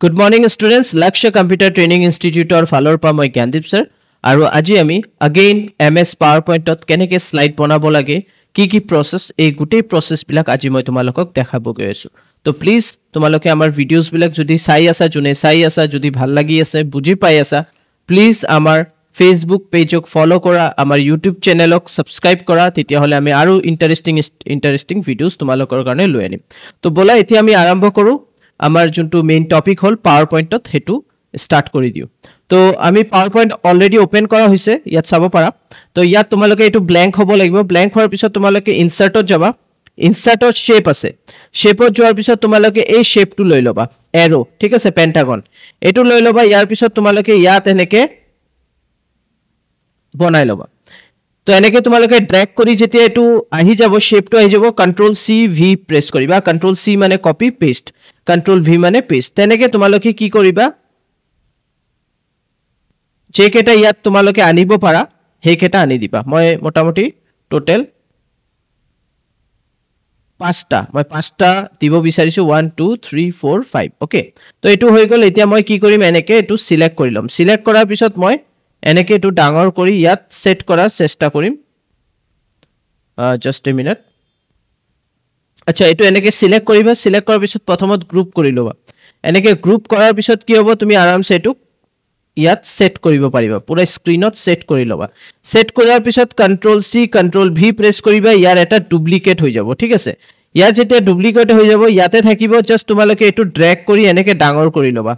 Good morning students, Lakshya Computer Training Institute or Falor pa moi Gyandip sir. Aru aji ami again MS PowerPoint dot keneke slide banabo lage ki process ei gutei process bilak aji moi tumalokok dekhabo goi asu. To please tumaloke amar videos bilak jodi sai asa june sai asa jodi bhal lagi ase buji pai asa please amar Facebook page ok follow kora amar YouTube channel ok subscribe kora tetia hole ami aru interesting videos tumalokor karone loi anim. To bola etia ami arambho koru আমার যোনটো main topic হল পাওয়ারপয়েন্টত হেতু start কৰি দিও তো আমি পাওয়াৰপয়েন্ট already open কৰা হৈছে ইয়াত চাব পাৰা তো ইয়াত তোমালোকে এটো ব্ল্যাঙ্ক হ'ব লাগিব ব্ল্যাঙ্ক হোৱাৰ পিছত তোমালোকে ইনসাৰ্টত যাবা ইনসাৰ্টত শেপ আছে শেপত যোৱাৰ পিছত তোমালোকে এই শেপটো লৈ লবা এৰো ঠিক আছে পেন্টাগন এটো লৈ লবা ইয়াৰ পিছত তোমালোকে ইয়াত এনেকে বনাই লবা তো এনেকে তোমালোকে ড্ৰ্যাগ কৰি যেতিয়া এটো আহি যাব শেপটো আহি যাব কন্ট্ৰোল সি ভি প্ৰেস কৰিবা কন্ট্ৰোল সি মানে কপি পেস্ট কন্ট্ৰোল ভি মানে পেস্ট তেনেকে তোমালোকে কি কৰিবা যে কেটা ইয়াত তোমালোকে আনিব পাৰা হে কেটা আনি দিবা মই মোটামুটি টোটাল 5টা মই 5টা দিব বিচাৰিছো 1 2 3 4 5 ওকে তো এটো হৈ গল এতিয়া মই কি কৰিম এনেকে এটো সিলেক্ট কৰি লম সিলেক্ট কৰাৰ পিছত মই এনেকে এটো ডাঙৰ কৰি ইয়াত সেট কৰাৰ চেষ্টা কৰিম জাস্ট এ মিনিট আচ্ছা এটো এনেকে সিলেক্ট কৰিবা সিলেক্ট কৰাৰ পিছত প্ৰথমত গ্ৰুপ কৰি লবা এনেকে গ্ৰুপ কৰাৰ পিছত কি হ'ব তুমি আৰামছে এটো ইয়াত সেট কৰিব পাৰিবা পুৰা স্ক্ৰিনত সেট কৰি লবা সেট কৰাৰ পিছত কন্ট্ৰোল সি কন্ট্ৰোল ভি প্ৰেস কৰিবা ইয়াৰ এটা ডুপ্লিকেট হৈ যাব ঠিক আছে ইয়াৰ যেতিয়া ডুপ্লিকেট হৈ যাব ইয়াতে থাকিব জাস্ট তোমালোকে এটো ড্ৰ্যাগ কৰি এনেকে ডাঙৰ কৰি লবা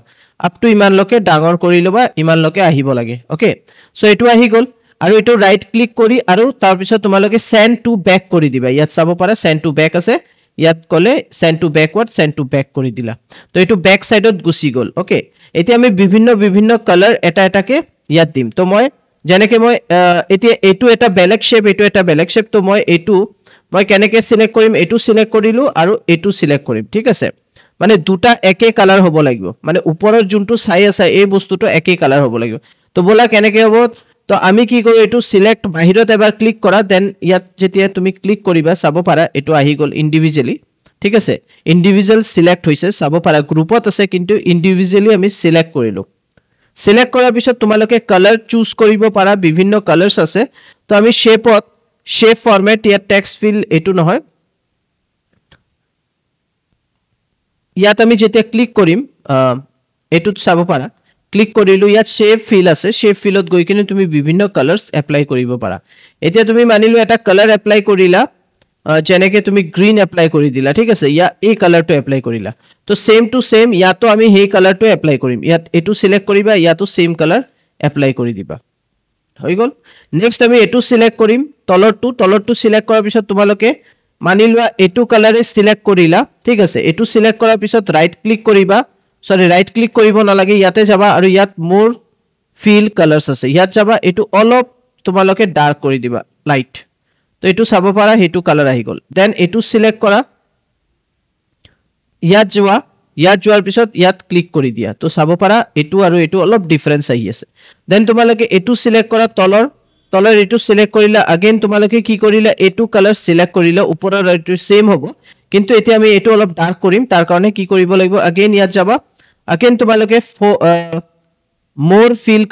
আপ টু ইমান লকে ডাঙৰ কৰি লবা ইমান লকে আহিব লাগে ওকে সো এটো আহি গল আৰু এটো ৰাইট ক্লিক কৰি আৰু তাৰ পিছত তোমালোকে সেন্ড টু ব্যাক কৰি দিবা ইয়াত চাব পাৰা সেন্ড টু ব্যাক আছে ইয়াত কলে send to backward send to back কৰি দিলা তো এটো ব্যাক সাইডত গুছি গল ওকে এতিয়া আমি বিভিন্ন কালার এটা এটাকে ইয়াত দিম তো মই জেনেকে মই এতিয়া এটো এটা বেলেগ শেপ এটো এটা বেলেগ শেপ তো মই এটো মই কেনেকে সিলেক্ট কৰিম এটো সিলেক্ট কৰিলো আৰু এটো সিলেক্ট কৰিম ঠিক আছে মানে দুটা একে কালাৰ হ'ব লাগিব মানে ওপৰৰ যোনটো চাই আছে এই বস্তুটো একে কালার হ'ব লাগিব তো বলা কেনেকে হ'ব তো আমি কি কৰো এটো সিলেক্ট বাহিৰত এবাৰ ক্লিক কৰা দেন ইয়াত যেতিয়া তুমি ক্লিক কৰিবা চাব পাৰা এটো আহি গল ইন্ডিভিজুয়ালি ঠিক আছে ইন্ডিভিজুয়াল সিলেক্ট হৈছে চাব পাৰা গ্ৰুপত আছে কিন্তু ইন্ডিভিজুয়ালি আমি সিলেক্ট কৰিলো সিলেক্ট কৰাৰ পিছত তোমালোকে কালাৰ চুজ কৰিব পাৰা বিভিন্ন কালাৰস আছে তো আমি শেপত শেপ ফৰম্যাট ইয়াত টেক্সট ফিল এটো নহয় ইয়াত আমি যেতিয়া ক্লিক কৰিম এটো চাব পাৰা ক্লিক কৰিলো ইয়াত শেপ ফিল আছে শেপ ফিলত গৈ কিনে তুমি বিভিন্ন কালারস এপ্লাই কৰিব পাৰা এতিয়া তুমি মানিলো এটা কালাৰ এপ্লাই কৰিলা জেনেকে তুমি গ্ৰীন এপ্লাই কৰি দিলা ঠিক আছে ইয়া এই কালাৰটো এপ্লাই কৰিলা তো সেম টু সেম ইয়াতো আমি হেই কালাৰটো এপ্লাই কৰিম ইয়াত এটো সিলেক্ট কৰিবা ইয়াতো সেম কালাৰ এপ্লাই কৰি দিবা হৈ গল নেক্সট আমি এটো সিলেক্ট কৰিম তলৰটো সিলেক্ট কৰাৰ পিছত তোমালোকে মানিলোৱা এটো কালাৰে সিলেক্ট কৰিলা ঠিক আছে এটো সিলেক্ট কৰাৰ পিছত ৰাইট ক্লিক কৰিবা সৰি ৰাইট ক্লিক কৰিব নালাগে ইয়াতে যাবা আৰু ইয়াত মোৰ ফিল কালাৰস আছে ইয়াত যাবা এটো অলপ তোমালোকে ডাৰ্ক কৰি দিবা লাইট তো এটো চাব পাৰা হেতু কালাৰ আহি গল দেন এটো সিলেক্ট কৰা ইয়াত যোৱাৰ পিছত ইয়াত ক্লিক কৰি দিয়া তো চাব পাৰা এটো আৰু এটো অলপ ডিফাৰেন্স আহি আছে দেন তোমালোকে এটো সিলেক্ট কৰা তলৰ এটো সিলেক্ট কৰিলা अगेन তোমালোকে কি কৰিলা এটো কালাৰ সিলেক্ট কৰিলা ওপৰৰ এটো সেম হ'ব কিন্তু এতিয়া আমি এটো অলপ ডাৰ্ক কৰিম তাৰ কাৰণে কি কৰিব লাগিব अगेन ইয়াত যাবা अगेन তোমালোকে মোৰ ফিল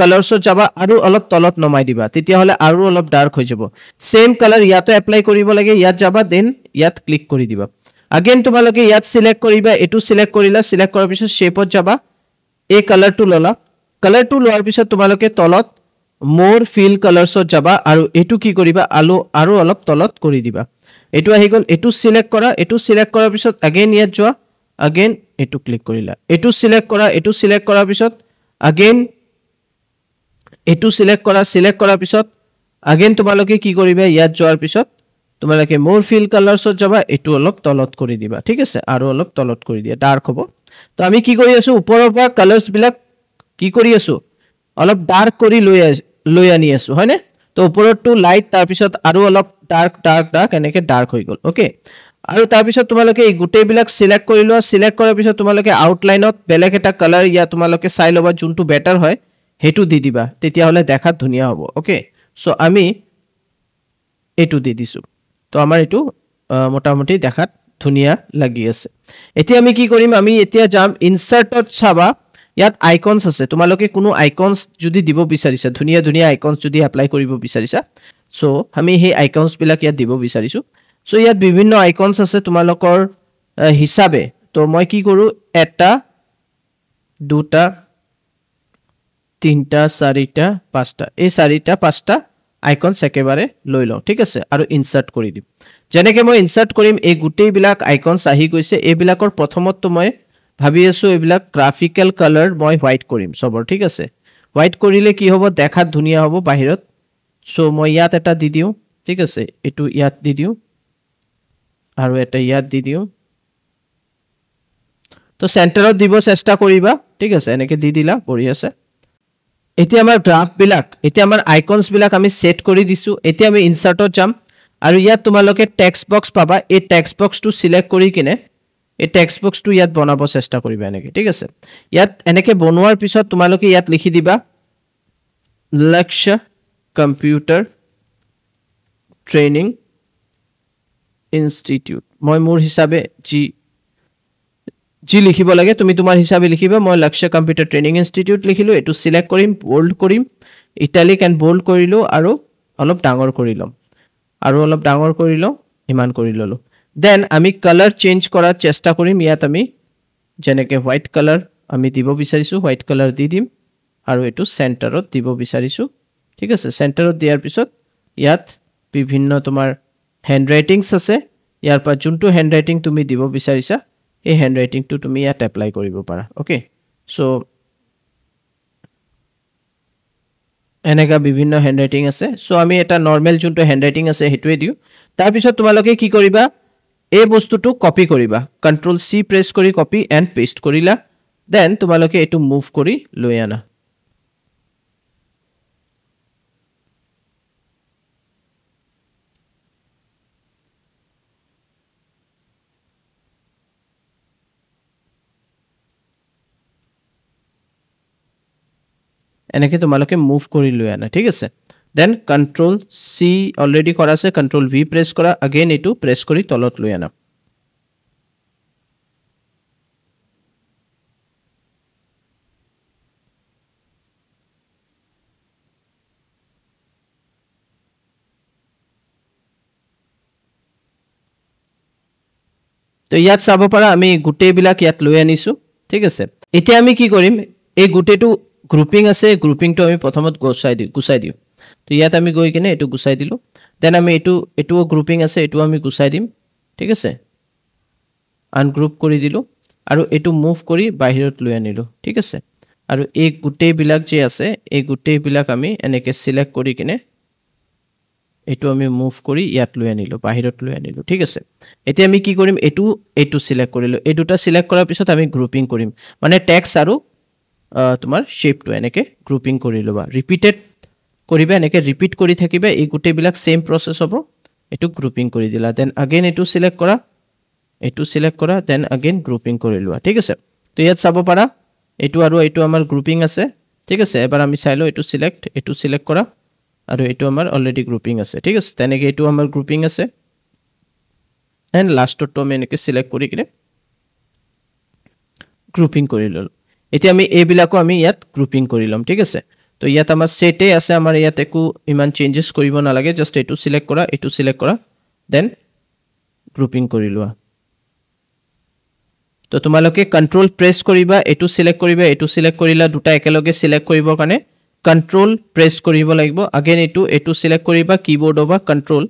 কালাৰস যাবা আৰু অলপ তলত নমাই দিবা তেতিয়া হলে আৰু অলপ ডাৰ্ক হৈ যাব সেম কালাৰ ইয়াতে এপ্লাই কৰিব লাগে ইয়াত যাবা দেন ইয়াত ক্লিক কৰি দিবা अगेन তোমালোকে ইয়াত সিলেক্ট কৰিবা এটো সিলেক্ট কৰিলা সিলেক্ট কৰাৰ পিছত শেপত যাবা এই কালাৰটো ললা কালাৰটো লোৱাৰ পিছত তোমালোকে তলত মোৰ ফিল কালাৰসত যাবা আৰু এটো কি কৰিবা আৰু অলপ তলত কৰি দিবা এটো আহি গল এটো সিলেক্ট কৰাৰ পিছত अगेन ইয়াত যোৱা अगेन এটো ক্লিক কৰিলা এটো সিলেক্ট কৰাৰ পিছত अगेन এটো সিলেক্ট কৰাৰ পিছত अगेन তোমালোকে কি কৰিবা ইয়াত যোৱাৰ পিছত তোমালোকে মোৰ ফিল কালাৰসত যাবা এটো অলপ তলত কৰি দিবা ঠিক আছে আৰু অলপ তলত কৰি দিয়া ডাৰ্ক হ'ব তো আমি কি কৰি আছো ওপৰৰ পৰা কালাৰস বিলাক কি কৰি আছো অলপ ডাৰ্ক কৰি লৈ আনি আছো হয়নে তো ওপৰটো লাইট তাৰ পিছত আৰু অলপ ডাৰ্ক এনেকে ডাৰ্ক হৈ গল ওকে আৰু তাৰ পিছত তোমালোকে এই গুটেই বিলাক সিলেক্ট কৰি লোৱা সিলেক্ট কৰাৰ পিছত তোমালোকে আউটলাইনত বেলেগ এটা কালার ইয়া তোমালোকে চাই লবা যোনটো বেটার হয় হেতু দি দিবা তেতিয়া হলে দেখাত ধুনিয়া হ'ব ওকে সো আমি এটু দি দিছো তো আমার এটু মোটামুটি দেখাত ধুনিয়া লাগি আছে এতিয়া আমি কি কৰিম আমি এতিয়া যাম ইনসাৰ্টত চাবা ইয়াত আইকনস আছে তোমালোকে কোনো আইকনস যদি দিব বিচাৰিছা ধুনিয়া ধুনিয়া আইকনস যদি এপ্লাই কৰিব বিচাৰিছা সো আমি হে আইকনস বিলাক ইয়াত দিব বিচাৰিছো সো ইয়াত বিভিন্ন আইকনস আছে তোমালোকৰ হিসাবে তো মই কি কৰো এটা দুটা তিনটা চাৰিটা পাঁচটা এই চাৰিটা পাঁচটা আইকনস একেবাৰে লৈ লওঁ ঠিক আছে আৰু ইনসাৰ্ট কৰি দিম যেনেকৈ মই ইনসাৰ্ট কৰিম এই গুটেই বিলাক আইকনস আহি গৈছে এই বিলাকৰ প্ৰথমত তো মই ভাবি আছো এইবিলাক গ্ৰাফিক্যাল কালাৰ মই হোৱাইট কৰিম সবৰ ঠিক আছে হোৱাইট কৰিলে কি হ'ব দেখাত ধুনিয়া হ'ব বাহিৰত সো মই ইয়াত এটা দি দিও ঠিক আছে এটো ইয়াত দি দিও আৰু এটা ইয়াত দি দিও তো সেন্টাৰত দিব চেষ্টা কৰিবা ঠিক আছে এনেকৈ দি দিলা পৰি আছে এতিয়া আমাৰ গ্ৰাফ বিলাক এতিয়া আমাৰ আইকনস বিলাক আমি সেট কৰি দিছো এতিয়া আমি ইনসাৰ্টত যাম আৰু ইয়াত তোমালোকে টেক্সট বক্স পাবা এই টেক্সট বক্সটো সিলেক্ট কৰি কিনে এই টেক্সট বক্সটো ইয়াত বনাব চেষ্টা কৰিবা এনেকৈ ঠিক আছে ইয়াত এনেকৈ বনোৱাৰ পিছত তোমালোকে ইয়াত লিখি দিবা লক্ষ্য কম্পিউটাৰ ট্ৰেইনিং ইনষ্টিটিউট মই মোৰ হিচাবে জি লিখিব লাগে তুমি তোমাৰ হিচাবে লিখিবা মই লক্ষ্য কম্পিউটাৰ ট্ৰেইনিং ইনষ্টিটিউট লিখিলো এটো সিলেক্ট কৰিম বোল্ড কৰিম ইটালিক এন্ড বোল্ড কৰিলো আৰু অলপ ডাঙৰ কৰি লম আৰু অলপ ডাঙৰ কৰি লও ইমান কৰি ললো দেন আমি কালাৰ চেঞ্জ কৰাৰ চেষ্টা কৰিম ইয়াত আমি যেনেকৈ হোৱাইট কালাৰ আমি দিব বিচাৰিছো হোৱাইট কালাৰ দি দিম আৰু এটো সেন্টাৰত দিব বিচাৰিছো ঠিক আছে সেন্টাৰত দিয়াৰ পিছত ইয়াত বিভিন্ন তোমাৰ হ্যান্ডৰাইটিংস আছে ইয়াৰ পৰা যোনটো হ্যান্ডৰাইটিং তুমি দিব বিচাৰিছা এই হ্যান্ডৰাইটিং টু তুমি ইয়াত এপ্লাই কৰিব পাৰা ওকে সো এনেকা বিভিন্ন হ্যান্ডৰাইটিং আছে সো আমি এটা নৰমাল যোনটো হ্যান্ডৰাইটিং আছে হেতুৱে দিও তাৰ পিছত তোমালোকে কি কৰিবা এই বস্তুটো কপি কৰিবা কন্ট্ৰোল সি প্ৰেছ কৰি কপি এন্ড পেস্ট কৰিলা দেন তোমালোকে এটো মুভ কৰি লৈ আনা এনেকৈ তোমালোকে মুভ কৰি লৈ আনা ঠিক আছে দেন কন্ট্ৰোল সি অলৰেডি কৰা আছে কন্ট্ৰোল ভি প্ৰেছ কৰা अगेन এটো প্ৰেছ কৰি তলত লৈ আনা তো ইয়াত চাব পাৰা আমি গুটেই বিলাক ইয়াত লৈ আনিছো ঠিক আছে এতিয়া আমি কি কৰিম এই গুটেটো গ্ৰুপিং আছে গ্ৰুপিংটো আমি প্ৰথমত গুছাই দিও তো ইয়াত আমি গৈ কিনে এটো গুছাই দিলো দেন আমি এটো গ্ৰুপিং আছে এটো আমি গুছাই দিম ঠিক আছে আনগ্ৰুপ কৰি দিলো আৰু এটো মুভ কৰি বাহিৰত লৈ আনিলো ঠিক আছে আৰু এই গুটেই বিলাক যে আছে এই গুটেই বিলাক আমি এনেকৈ সিলেক্ট কৰি কিনে এটো আমি মুভ কৰি ইয়াত লৈ আনিলো বাহিৰত লৈ আনিলো ঠিক আছে এতিয়া আমি কি কৰিম এটো সিলেক্ট কৰিলো এই দুটা সিলেক্ট কৰাৰ পিছত আমি গ্ৰুপিং কৰিম মানে টেক্সট আৰু তোমাৰ শেপটো এনেকৈ গ্ৰুপিং কৰি লবা ৰিপিটেড কৰিবা এনেকৈ ৰিপিট কৰি থাকিবা এই গুটেই বিলাক সেম প্ৰসেস হ'ব এটো গ্ৰুপিং কৰি দিলা দেন अगेन এটো সিলেক্ট কৰা দেন अगेन গ্ৰুপিং কৰি লোৱা ঠিক আছে তো ইয়াত চাব পাৰা এটো আৰু এটো আমাৰ গ্ৰুপিং আছে ঠিক আছে এবাৰ আমি চাইলো এটো সিলেক্ট কৰা আৰু এটো আমাৰ অলৰেডি গ্ৰুপিং আছে ঠিক আছে তেনেকৈ এটো আমাৰ গ্ৰুপিং আছে এন্ড লাষ্টটো আমি এনেকৈ সিলেক্ট কৰি কিনে গ্ৰুপিং কৰি ললো এতিয়া আমি এই বিলাকো আমি ইয়াত গ্ৰুপিং কৰি লম ঠিক আছে তো ইয়াত আমাৰ সেটে আছে আমাৰ ইয়াত একো ইমান চেঞ্জেস কৰিব নালাগে জাস্ট এটো সিলেক্ট কৰা দেন গ্ৰুপিং কৰি লোৱা তো তোমালোকে কন্ট্ৰোল প্ৰেছ কৰিবা এটো সিলেক্ট কৰিলা দুটা একেলগে সিলেক্ট কৰিবৰ কাৰণে কন্ট্ৰোল প্ৰেছ কৰিব লাগিব अगेन এটো সিলেক্ট কৰিবা কিবোৰ্ড বা কন্ট্ৰোল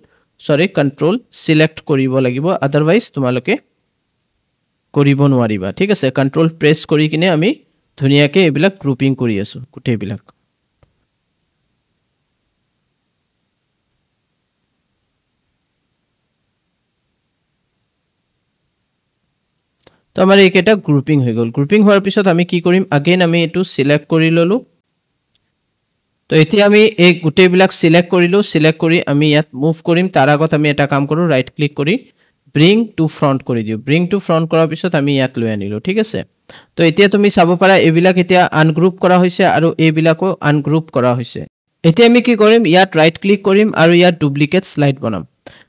সিলেক্ট কৰিব লাগিব আদাৰৱাইজ তোমালোকে কৰিব নোৱাৰিবা ঠিক আছে কন্ট্ৰোল প্ৰেছ কৰি কিনে আমি ধুনিয়াকে এবিলাক গ্ৰুপিং কৰি আছো গুটেই বিলাক তো আমাৰ এইকেটা গ্ৰুপিং হৈ গল গ্ৰুপিং হোৱাৰ পিছত আমি কি কৰিম अगेन আমি এটো সিলেক্ট কৰি ললো তো এতিয়া আমি এই গুটেই বিলাক সিলেক্ট কৰিলো সিলেক্ট কৰি আমি ইয়াত মুভ কৰিম তাৰ আগত আমি এটা কাম কৰো ৰাইট ক্লিক কৰি ব্ৰিং টু ফ্ৰন্ট কৰি দিও ব্ৰিং টু ফ্ৰন্ট কৰাৰ পিছত আমি ইয়াত লৈ আনিলো ঠিক আছে তো এতিয়া তুমি চাব পাৰা এইবিলাক এতিয়া আনগ্ৰুপ কৰা হৈছে আৰু এইবিলাকো আনগ্ৰুপ কৰা হৈছে এতিয়া আমি কি কৰিম ইয়াত ৰাইট ক্লিক কৰিম আৰু ইয়াত ডুপ্লিকেট স্লাইড বনাম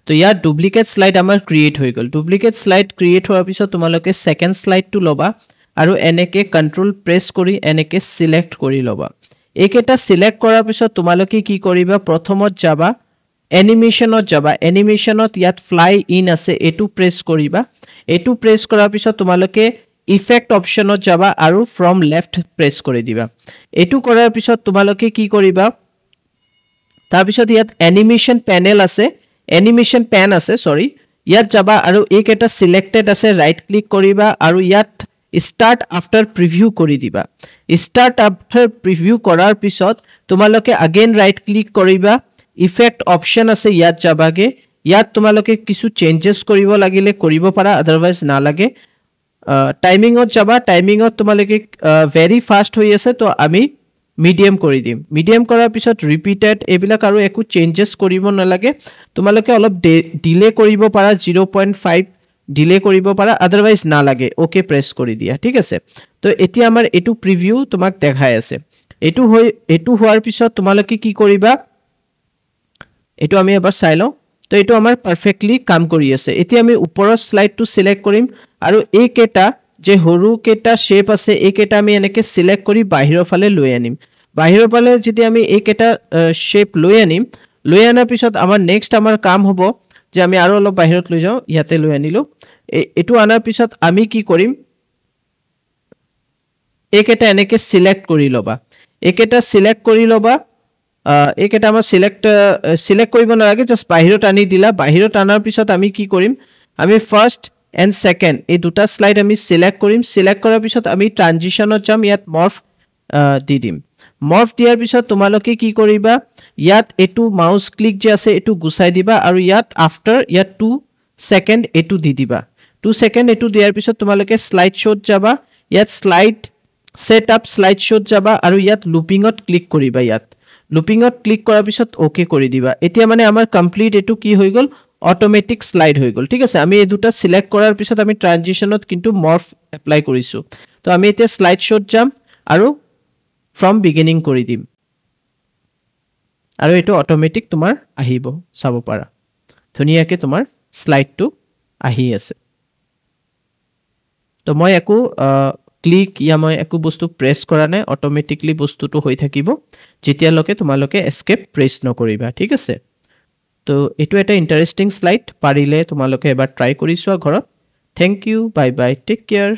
তো ইয়াত ডুপ্লিকেট স্লাইড আমাৰ ক্ৰিয়েট হৈ গ'ল ডুপ্লিকেট স্লাইড ক্ৰিয়েট হোৱাৰ পিছত তোমালোকে সেকেন্ড স্লাইডটো ল'বা আৰু এনেকে কন্ট্ৰোল প্ৰেছ কৰি এনেকে সিলেক্ট কৰি ল'বা এইকেইটা সিলেক্ট কৰাৰ পিছত তোমালোকে কি কৰিবা প্ৰথমত যাবা এনিমেশনত যাবা এনিমেশনত ইয়াত ফ্লাই ইন আছে এটু প্ৰেছ কৰিবা এটু প্ৰেছ কৰাৰ পিছত তোমালোকে ইফেক্ট অপশনত যাবা আৰু ফ্ৰম লেফট প্ৰেছ কৰি দিবা এটু কৰাৰ পিছত তোমালোকে কি কৰিবা তাৰ পিছত ইয়াত এনিমেশন প্যানেল আছে এনিমেশন প্যান আছে সৰি ইয়াত যাবা আৰু এইকেইটা সিলেক্টেড আছে ৰাইট ক্লিক কৰিবা আৰু ইয়াত স্টাৰ্ট আফটাৰ প্ৰিভিউ কৰি দিবা স্টাৰ্ট আফটাৰ প্ৰিভিউ কৰাৰ পিছত তোমালোকে अगेन ৰাইট ক্লিক কৰিবা ইফেক্ট অপশন আছে ইয়াত যাবাগে ইয়াত তোমালোকে কিছু চেঞ্জেস কৰিব লাগিলে কৰিব পাৰা আদাৰওয়াইজ না লাগে টাইমিংত যাবা টাইমিংত তোমালোকে ভেৰি ফাস্ট হৈ আছে তো আমি মিডিয়াম কৰি দিম মিডিয়াম কৰাৰ পিছত ৰিপিটেড এবিলাক আৰু একো চেঞ্জেস কৰিব নালাগে তোমালোকে অলপ ডিলে কৰিব পাৰা 0.5 ডিলে কৰিব পাৰা আদাৰওয়াইজ না লাগে ওকে প্ৰেছ কৰি দিয়া ঠিক আছে তো এতিয়া আমাৰ এটু প্ৰিভিউ তোমাক দেখাই আছে এটু হোৱাৰ পিছত তোমালোকে কি কৰিবা এটু আমি এবাৰ চাই লও তো এটু আমাৰ পাৰফেক্টলি কাম কৰি আছে এতিয়া আমি ওপৰৰ স্লাইডটো সিলেক্ট কৰিম আৰু এই কেটা যে হৰু কেটা শেপ আছে এই কেটা আমি এনেকে সিলেক্ট কৰি বাহিৰৰ ফালে লৈ আনিম বাহিৰৰ ফালে যদি আমি এই কেটা শেপ লৈ আনিম লৈ আনাৰ পিছত আমাৰ নেক্সট আমাৰ কাম হ'ব যে আমি আৰু অলপ বাহিৰত লৈ যাও ইয়াতে লৈ আনিলো এটু আনাৰ পিছত আমি কি কৰিম একেটা এনেকে সিলেক্ট কৰি লবা একেটা সিলেক্ট কৰি লবা একেটা আমাৰ সিলেক্ট কৰিব নালাগে জাস্ট বাহিৰত আনি দিলা বাহিৰত আনাৰ পিছত আমি কি কৰিম আমি ফাৰ্স্ট এন্ড সেকেন্ড এই দুটা স্লাইড আমি সিলেক্ট কৰিম সিলেক্ট কৰাৰ পিছত আমি ট্ৰানজিশনত যাম ইয়াত মৰ্ফ দি দিম মৰ্ফ দিয়াৰ পিছত তোমালোকে কি কৰিবা ইয়াত এটু মাউস ক্লিক যে আছে এটু গুছাই দিবা আৰু ইয়াত আফটাৰ ইয়াত 2 সেকেন্ড এটু দি দিবা 2 সেকেন্ড এটু দিয়াৰ পিছত তোমালোকে স্লাইড শোত যাবা ইয়াত স্লাইড সেটআপ স্লাইড শোত যাবা আৰু ইয়াত লুপিংত ক্লিক কৰিবা ইয়াত লুপিংত ক্লিক কৰাৰ পিছত ওকে কৰি দিবা এতিয়া মানে আমাৰ কমপ্লিট এটু কি হৈ গল অটোমেটিক স্লাইড হৈ গল ঠিক আছে আমি এই দুটা সিলেক্ট কৰাৰ পিছত আমি ট্ৰানজিশনত কিন্তু মৰ্ফ এপ্লাই কৰিছো তো আমি এতিয়া স্লাইড শোত যাম আৰু from beginning কৰি দিম আৰু এটো অটোমেটিক তোমাৰ আহিব চাব পাৰা ধুনিয়াকে তোমাৰ স্লাইডটো আহি আছে তো মই একো ক্লিক ইয়া মই একো বস্তু প্ৰেছ কৰা নাই অটোমেটিকলি বস্তুটো হৈ থাকিব যেতিয়ালৈকে তোমালোকে এস্কেপ প্ৰেছ নকৰিবা ঠিক আছে তো এটো এটা ইন্টাৰেষ্টিং স্লাইড পাৰিলে তোমালোকে এবাৰ ট্ৰাই কৰি চোৱা ঘৰত thank you bye bye take care